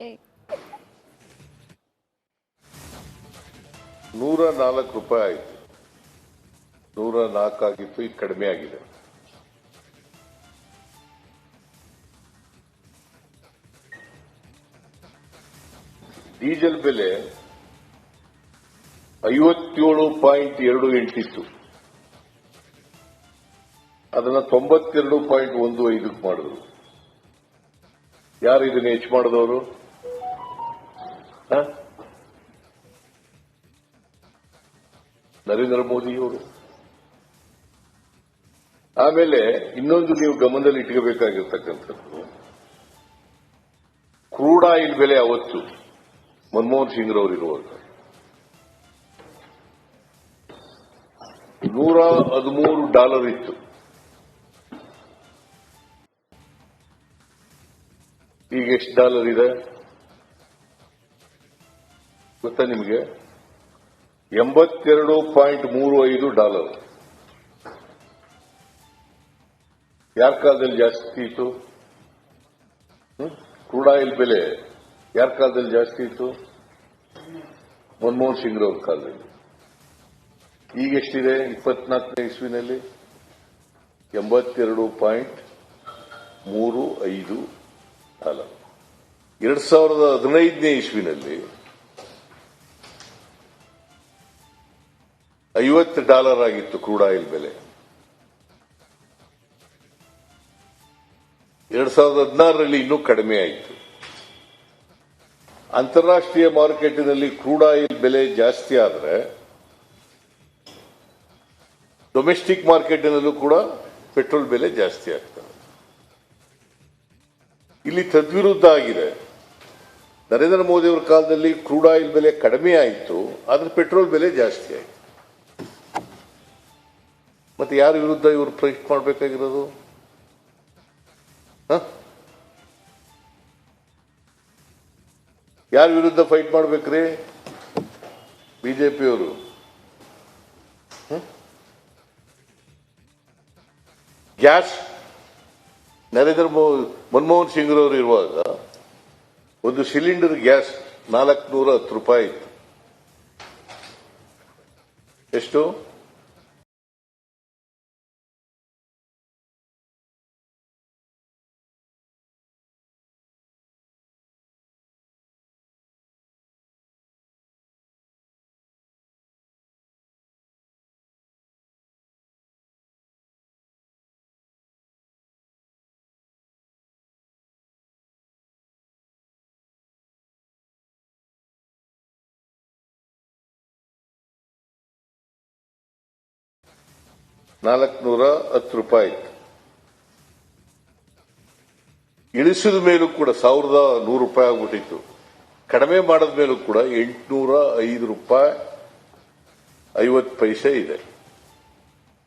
₹104 ಆಯಿತು. 104 ಆಗಿತ್ತು, ಈಗ ಕಡಿಮೆ ಆಗಿದೆ. ಡೀಸೆಲ್ ಬೆಲೆ 57.28 ಇತ್ತು, ಅದನ್ನ 92.15 ಮಾಡಿದ್ರು. ಯಾರು ಇದನ್ನ ಹೆಚ್ಚು ಮಾಡಿದವರು? ನರೇಂದ್ರ ಮೋದಿಯವರು. ಆಮೇಲೆ ಇನ್ನೊಂದು ನೀವು ಗಮನದಲ್ಲಿ ಇಟ್ಕೋಬೇಕಾಗಿರ್ತಕ್ಕಂಥದ್ದು, ಕ್ರೂಡ್ ಆಯಿಲ್ ಬೆಲೆ ಅವತ್ತು ಮನಮೋಹನ್ ಸಿಂಗ್ ರವರು ಇರುವಾಗ $113 ಇತ್ತು. ಈಗ ಎಷ್ಟು ಡಾಲರ್ ಇದೆ ಗೊತ್ತಾ ನಿಮಗೆ? $82.35. ಯಾರ ಕಾಲದಲ್ಲಿ ಜಾಸ್ತಿ ಇತ್ತು? ಕ್ರೂಡ್ ಆಯಿಲ್ ಬೆಲೆ ಯಾರ ಕಾಲದಲ್ಲಿ ಜಾಸ್ತಿ ಇತ್ತು? ಮನಮೋಹನ್ ಸಿಂಗ್ ರವ್ರ ಕಾಲದಲ್ಲಿ. ಈಗ ಎಷ್ಟಿದೆ? 24ನೇ ಇಸ್ವಿನಲ್ಲಿ $82.35. 2015ನೇ ಇಸ್ವಿನಲ್ಲಿ $50 ಆಗಿತ್ತು ಕ್ರೂಡ್ ಆಯಿಲ್ ಬೆಲೆ. 2016ರಲ್ಲಿ ಇನ್ನೂ ಕಡಿಮೆ ಆಯಿತು. ಅಂತಾರಾಷ್ಟ್ರೀಯ ಮಾರುಕಟ್ಟೆನಲ್ಲಿ ಕ್ರೂಡ್ ಆಯಿಲ್ ಬೆಲೆ ಜಾಸ್ತಿ ಆದರೆ ಡೊಮೆಸ್ಟಿಕ್ ಮಾರ್ಕೆಟ್ನಲ್ಲೂ ಕೂಡ ಪೆಟ್ರೋಲ್ ಬೆಲೆ ಜಾಸ್ತಿ ಆಗ್ತದೆ. ಇಲ್ಲಿ ತದ್ವಿರುದ್ಧ ಆಗಿದೆ. ನರೇಂದ್ರ ಮೋದಿ ಅವರ ಕಾಲದಲ್ಲಿ ಕ್ರೂಡ್ ಆಯಿಲ್ ಬೆಲೆ ಕಡಿಮೆ ಆಯಿತು, ಆದ್ರೆ ಪೆಟ್ರೋಲ್ ಬೆಲೆ ಜಾಸ್ತಿ ಆಯಿತು. ಮತ್ತೆ ಯಾರ ವಿರುದ್ಧ ಇವರು ಫೈಟ್ ಮಾಡಬೇಕಾಗಿರೋದು? ಯಾರ ವಿರುದ್ಧ ಫೈಟ್ ಮಾಡ್ಬೇಕ್ರಿ? ಬಿಜೆಪಿಯವರು. ಗ್ಯಾಸ್ ಮನಮೋಹನ್ ಸಿಂಗ್ ರವರು ಇರುವಾಗ ಒಂದು ಸಿಲಿಂಡರ್ ಗ್ಯಾಸ್ ₹410 ಇತ್ತು. ಎಷ್ಟು? ₹410 ಇತ್ತು. ಇಳಿಸಿದ ಮೇಲೂ ಕೂಡ ₹1,100 ಆಗ್ಬಿಟ್ಟಿತ್ತು. ಕಡಿಮೆ ಮಾಡಿದ ಮೇಲೂ ಕೂಡ ₹805.50 ಇದೆ.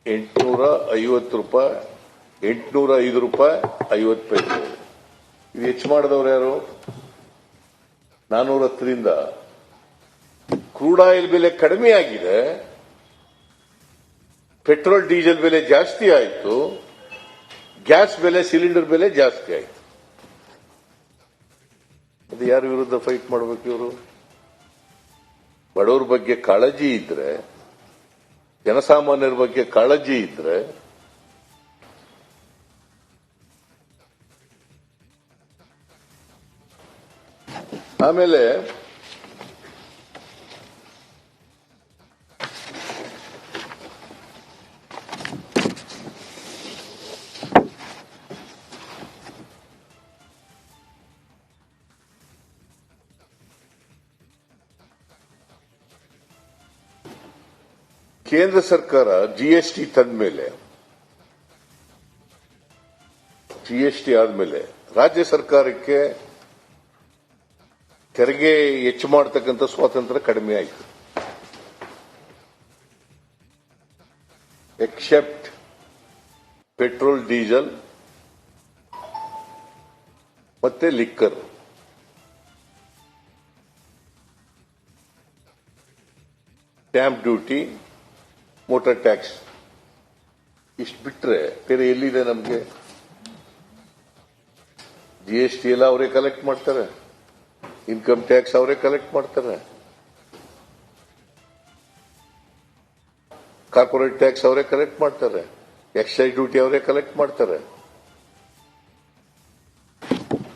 ₹805.50 ಇದೆ. ಇದು ಹೆಚ್ಚು ಮಾಡಿದವರು ಯಾರು? 410ರಿಂದ ಕ್ರೂಡ್ ಆಯಿಲ್ ಬೆಲೆ ಕಡಿಮೆ ಆಗಿದೆ, ಪೆಟ್ರೋಲ್ ಡೀಸೆಲ್ ಬೆಲೆ ಜಾಸ್ತಿ ಆಯಿತು, ಗ್ಯಾಸ್ ಬೆಲೆ ಸಿಲಿಂಡರ್ ಬೆಲೆ ಜಾಸ್ತಿ ಆಯಿತು. ಅದು ಯಾರ ವಿರುದ್ಧ ಫೈಟ್ ಮಾಡಬೇಕು ಇವರು? ಬಡವರ ಬಗ್ಗೆ ಕಾಳಜಿ ಇದ್ರೆ, ಜನಸಾಮಾನ್ಯರ ಬಗ್ಗೆ ಕಾಳಜಿ ಇದ್ರೆ ಆಮೇಲೆ ಕೇಂದ್ರ ಸರ್ಕಾರ ಜಿಎಸ್ಟಿ ತಂದ ಮೇಲೆ, ಜಿಎಸ್ಟಿ ಆದ್ಮೇಲೆ ರಾಜ್ಯ ಸರ್ಕಾರಕ್ಕೆ ತೆರಿಗೆ ಹೆಚ್ಚು ಮಾಡತಕ್ಕಂಥ ಸ್ವಾತಂತ್ರ್ಯ ಕಡಿಮೆ ಆಯಿತು. ಎಕ್ಸೆಪ್ಟ್ ಪೆಟ್ರೋಲ್, ಡೀಸೆಲ್ ಮತ್ತೆ liquor. Stamp duty, motor tax ಇಷ್ಟು ಬಿಟ್ರೆ ಬೇರೆ ಎಲ್ಲಿದೆ ನಮಗೆ? ಜಿಎಸ್ಟಿ ಎಲ್ಲ ಅವರೇ ಕಲೆಕ್ಟ್ ಮಾಡ್ತಾರೆ. ಇನ್ಕಮ್ ಟ್ಯಾಕ್ಸ್ ಅವರೇ ಕಲೆಕ್ಟ್ ಮಾಡ್ತಾರೆ, ಕಾರ್ಪೊರೇಟ್ ಟ್ಯಾಕ್ಸ್ ಅವರೇ ಕಲೆಕ್ಟ್ ಮಾಡ್ತಾರೆ, ಎಕ್ಸೈಸ್ ಡ್ಯೂಟಿ ಅವರೇ ಕಲೆಕ್ಟ್ ಮಾಡ್ತಾರೆ.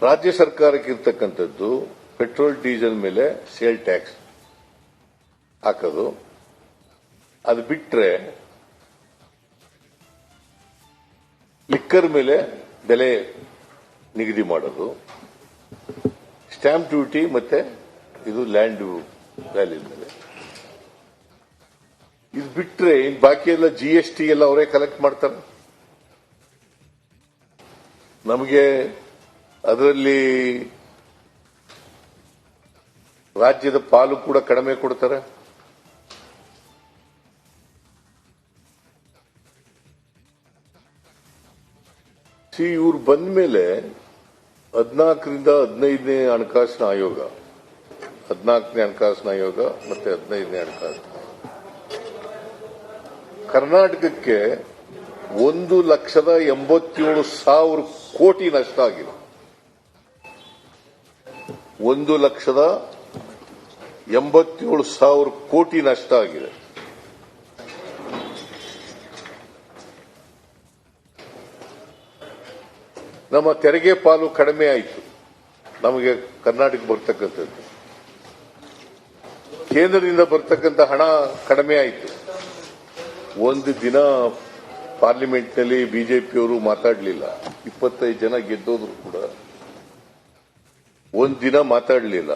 ರಾಜ್ಯ ಸರ್ಕಾರಕ್ಕೆ ಇರ್ತಕ್ಕಂಥದ್ದು ಪೆಟ್ರೋಲ್ ಡೀಸೆಲ್ ಮೇಲೆ ಸೇಲ್ ಟ್ಯಾಕ್ಸ್ ಹಾಕೋದು. ಅದು ಬಿಟ್ರೆ ಲಿಕ್ಕರ್ ಮೇಲೆ ಬೆಲೆ ನಿಗದಿ ಮಾಡೋದು, ಸ್ಟ್ಯಾಂಪ್ ಡ್ಯೂಟಿ ಮತ್ತೆ ಇದು ಲ್ಯಾಂಡ್ ವ್ಯಾಲ್ಯೂ ಮೇಲೆ. ಇದು ಬಿಟ್ರೆ ಇನ್ ಬಾಕಿ ಎಲ್ಲ GST ಎಲ್ಲ ಅವರೇ ಕಲೆಕ್ಟ್ ಮಾಡ್ತಾರೆ. ನಮಗೆ ಅದರಲ್ಲಿ ರಾಜ್ಯದ ಪಾಲು ಕೂಡ ಕಡಿಮೆ ಕೊಡ್ತಾರೆ. ಇವ್ರು ಬಂದ ಮೇಲೆ 14ರಿಂದ 15ನೇ ಹಣಕಾಸಿನ ಆಯೋಗ, 14ನೇ ಹಣಕಾಸಿನ ಆಯೋಗ ಮತ್ತೆ 15ನೇ ಹಣಕಾಸಿನ ಕರ್ನಾಟಕಕ್ಕೆ 1,87,000 ಕೋಟಿ ನಷ್ಟ ಆಗಿದೆ. 1,87,000 ಕೋಟಿ ನಷ್ಟ ಆಗಿದೆ. ನಮ್ಮ ತೆರಿಗೆ ಪಾಲು ಕಡಿಮೆ ಆಯಿತು. ನಮಗೆ ಕರ್ನಾಟಕ ಬರ್ತಕ್ಕಂಥದ್ದು ಕೇಂದ್ರದಿಂದ ಬರ್ತಕ್ಕಂಥ ಹಣ ಕಡಿಮೆ ಆಯಿತು. ಒಂದು ದಿನ ಪಾರ್ಲಿಮೆಂಟ್ನಲ್ಲಿ ಬಿಜೆಪಿಯವರು ಮಾತಾಡಲಿಲ್ಲ. 25 ಜನ ಗೆದ್ದೋದ್ರು ಕೂಡ ಒಂದು ದಿನ ಮಾತಾಡಲಿಲ್ಲ.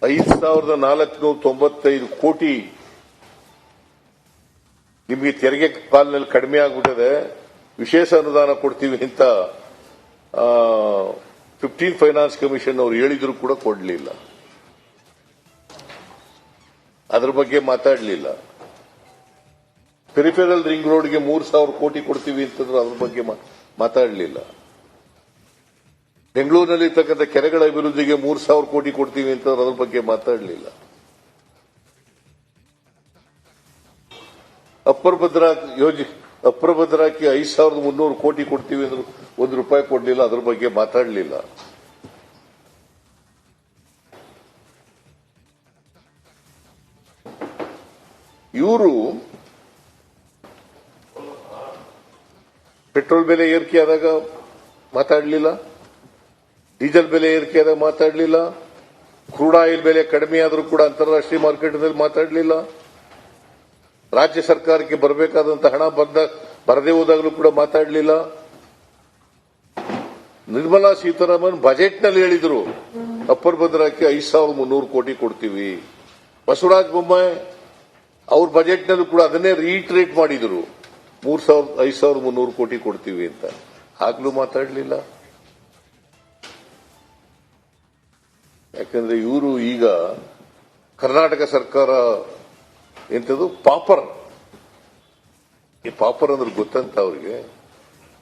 $5,495 ಕೋಟಿ ನಿಮಗೆ ತೆರಿಗೆ ಪಾಲಿನಲ್ಲಿ ಕಡಿಮೆ ಆಗ್ಬಿಟ್ಟದೆ, ವಿಶೇಷ ಅನುದಾನ ಕೊಡ್ತೀವಿ ಅಂತ 15 ಫೈನಾನ್ಸ್ ಕಮಿಷನ್ ಅವರು ಹೇಳಿದ್ರು ಕೂಡ ಕೊಡಲಿಲ್ಲ. ಅದ್ರ ಬಗ್ಗೆ ಮಾತಾಡಲಿಲ್ಲ. ಪೆರಿಫೆರಲ್ ರಿಂಗ್ ರೋಡ್ಗೆ 3,000 ಕೋಟಿ ಕೊಡ್ತೀವಿ ಅಂತಂದ್ರೆ ಅದ್ರ ಬಗ್ಗೆ ಮಾತಾಡಲಿಲ್ಲ. ಬೆಂಗಳೂರಿನಲ್ಲಿ ಇರ್ತಕ್ಕಂಥ ಕೆರೆಗಳ ಅಭಿವೃದ್ಧಿಗೆ 3,000 ಕೋಟಿ ಕೊಡ್ತೀವಿ ಅಂತಂದ್ರೆ ಅದ್ರ ಬಗ್ಗೆ ಮಾತಾಡಲಿಲ್ಲ. ಅಪ್ಪರ್ ಭದ್ರಾಕ್ಕೆ 5,300 ಕೋಟಿ ಕೊಡ್ತೀವಿ ಅಂದ್ರೆ ₹1 ಕೊಡಲಿಲ್ಲ, ಅದ್ರ ಬಗ್ಗೆ ಮಾತಾಡಲಿಲ್ಲ. ಇವರು ಪೆಟ್ರೋಲ್ ಬೆಲೆ ಏರಿಕೆ ಆದಾಗ ಮಾತಾಡಲಿಲ್ಲ, ಡೀಸೆಲ್ ಬೆಲೆ ಏರಿಕೆ ಆದಾಗ ಮಾತಾಡಲಿಲ್ಲ, ಕ್ರೂಡ್ ಆಯಿಲ್ ಬೆಲೆ ಕಡಿಮೆ ಆದರೂ ಕೂಡ ಅಂತಾರಾಷ್ಟ್ರೀಯ ಮಾರ್ಕೆಟ್ನಲ್ಲಿ ಮಾತಾಡಲಿಲ್ಲ, ರಾಜ್ಯ ಸರ್ಕಾರಕ್ಕೆ ಬರಬೇಕಾದಂತಹ ಹಣ ಬರದೇ ಹೋದಾಗಲೂ ಕೂಡ ಮಾತಾಡಲಿಲ್ಲ. ನಿರ್ಮಲಾ ಸೀತಾರಾಮನ್ ಬಜೆಟ್ನಲ್ಲಿ ಹೇಳಿದ್ರು ಅಪ್ಪರ್ ಭದ್ರಾಕ್ಕೆ 5,300 ಕೋಟಿ ಕೊಡ್ತೀವಿ. ಬಸವರಾಜ ಬೊಮ್ಮಾಯಿ ಅವ್ರ ಬಜೆಟ್ನಲ್ಲೂ ಕೂಡ ಅದನ್ನೇ ರೀಟ್ರೇಟ್ ಮಾಡಿದ್ರು, 5,300 ಕೋಟಿ ಕೊಡ್ತೀವಿ ಅಂತ. ಆಗ್ಲೂ ಮಾತಾಡಲಿಲ್ಲ. ಯಾಕಂದ್ರೆ ಇವರು ಈಗ ಕರ್ನಾಟಕ ಸರ್ಕಾರ ಎಂತದು ಪಾಪರ್. ಈ ಪಾಪರ್ ಅಂದ್ರೆ ಗೊತ್ತಂತ ಅವ್ರಿಗೆ?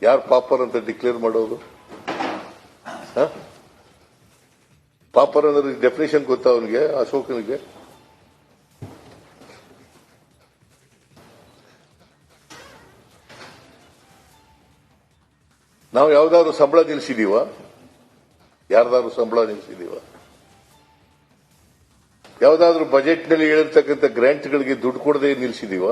ಯಾರು ಪಾಪರ್ ಅಂತ ಡಿಕ್ಲೇರ್ ಮಾಡೋದು? ಪಾಪರ್ ಅಂದ್ರೆ ಡೆಫಿನೇಷನ್ ಗೊತ್ತಾ ಅವನಿಗೆ, ಅಶೋಕನಿಗೆ? ನಾವು ಯಾವ್ದಾದ್ರು ಸಂಬಳ ನಿಲ್ಲಿಸಿದೀವ? ಯಾರ್ದಾದ್ರು ಸಂಬಳ ನಿಲ್ಲಿಸಿದೀವ? ಯಾವ್ದಾದ್ರು ಬಜೆಟ್ನಲ್ಲಿ ಹೇಳಿರ್ತಕ್ಕಂಥ ಗ್ರಾಂಟ್ಗಳಿಗೆ ದುಡ್ಡು ಕೊಡದೆ ನಿಲ್ಲಿಸಿದೀವ?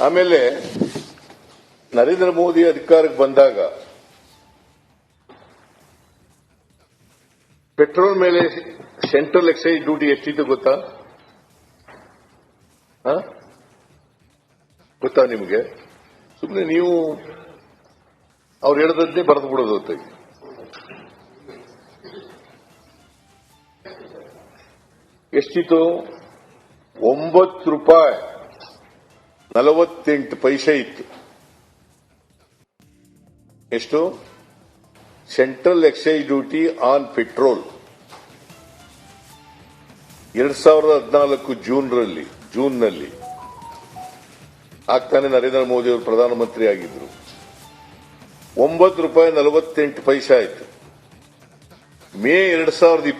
ಆಮೇಲೆ ನರೇಂದ್ರ ಮೋದಿ ಅಧಿಕಾರಕ್ಕೆ ಬಂದಾಗ ಪೆಟ್ರೋಲ್ ಮೇಲೆ ಸೆಂಟ್ರಲ್ ಎಕ್ಸೈಸ್ ಡ್ಯೂಟಿ ಎಷ್ಟಿತ್ತು ಗೊತ್ತಾ? ಗೊತ್ತಾ ನಿಮಗೆ? ಸುಮ್ಮನೆ ನೀವು ಅವ್ರು ಹೇಳದನ್ನೇ ಬರೆದು ಬಿಡೋದು ಹೊತ್ತಾಗಿ. ಎಷ್ಟಿತ್ತು? ₹9.48 ಇತ್ತು. ಎಷ್ಟು? Central excise duty on petrol 2014 ಜೂನ್ರಲ್ಲಿ ಜೂನ್ನಲ್ಲಿ ಆಗ್ತಾನೆ ನರೇಂದ್ರ ಮೋದಿ ಅವರು ಪ್ರಧಾನಮಂತ್ರಿ ಆಗಿದ್ರು. ₹9.48 ಆಯಿತು. ಮೇ 2020